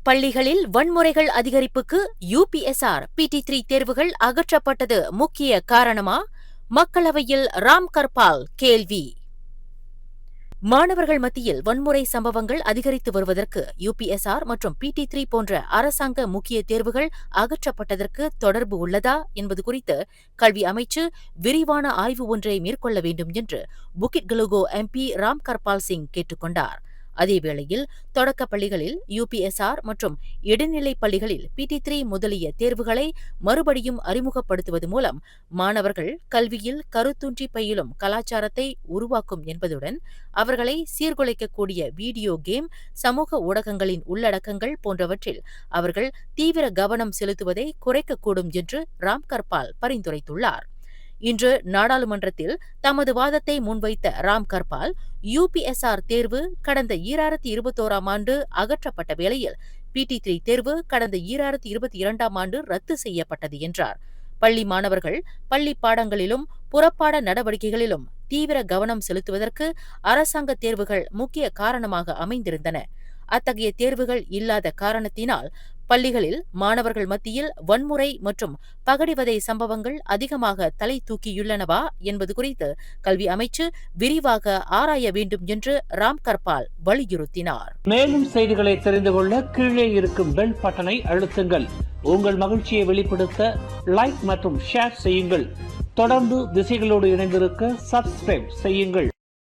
பள்ளிகளில் வன்முறைகள் அதிகரிப்புக்கு UPSR PT3 தேர்வுகள் அகற்றப்பட்டது முக்கிய காரணமா? மக்களவையில் ராம் கர்பால் கேள்வி. மாணவர்கள் மத்தியில் வன்முறை சம்பவங்கள் அதிகரித்து வருவதற்கு UPSR மற்றும் PT3 போன்ற அரசாங்க முக்கிய தேர்வுகள் அகற்றப்பட்டதற்கு தொடர்பு உள்ளதா என்பது குறித்து கல்வி அமைச்சு விரிவான ஆய்வு ஒன்றை மேற்கொள்ள வேண்டும் என்று புகிட் கலுகோ MP ராம் கர்பால் சிங் கேட்டுக் கொண்டார். அதேவேளையில் தொடக்கப் பள்ளிகளில் UPSR மற்றும் இடைநிலைப் பள்ளிகளில் PT3 முதலிய தேர்வுகளை மறுபடியும் அறிமுகப்படுத்துவது மூலம் மாணவர்கள் கல்வியில் கருத்தூன்றி பயிலும் கலாச்சாரத்தை உருவாக்கும் என்பதுடன் அவர்களை சீர்குலைக்கக்கூடிய வீடியோ கேம், சமூக ஊடகங்களின் உள்ளடக்கங்கள் போன்றவற்றில் அவர்கள் தீவிர கவனம் செலுத்துவதை குறைக்கக்கூடும் என்று ராம் கர்பால் பரிந்துரைத்துள்ளார். இன்று நாடாளுமன்றத்தில் தமது வாதத்தை முன்வைத்த ராம் கர்பால், UPSR தேர்வு கடந்த 2021ஆம் ஆண்டு அகற்றப்பட்ட வேளையில் PT3 தேர்வு கடந்த 2022ஆம் ஆண்டு ரத்து செய்யப்பட்டது என்றார். பள்ளி மாணவர்கள் பள்ளி பாடங்களிலும் புறப்பாட நடவடிக்கைகளிலும் தீவிர கவனம் செலுத்துவதற்கு அரசாங்க தேர்வுகள் முக்கிய காரணமாக அமைந்திருந்தன. அத்தகைய தேர்வுகள் இல்லாத காரணத்தினால் பள்ளிகளில் மாணவர்கள் மத்தியில் வன்முறை மற்றும் பகடிவதை சம்பவங்கள் அதிகமாக தலை தூக்கியுள்ளனவா என்பது குறித்து கல்வி அமைச்சு விரிவாக ஆராய வேண்டும் என்று ராம் கர்பால் வலியுறுத்தினார். மேலும் செய்திகளை தெரிந்து கொள்ள கீழே இருக்கும் பெல் பட்டனை அழுத்துங்கள். உங்கள் மகிழ்ச்சியை வெளிப்படுத்த லைக் மற்றும் ஷேர் செய்யுங்கள். தொடர்ந்து திசைகளோடு இணைந்திருக்க சப்ஸ்கிரைப் செய்யுங்கள்.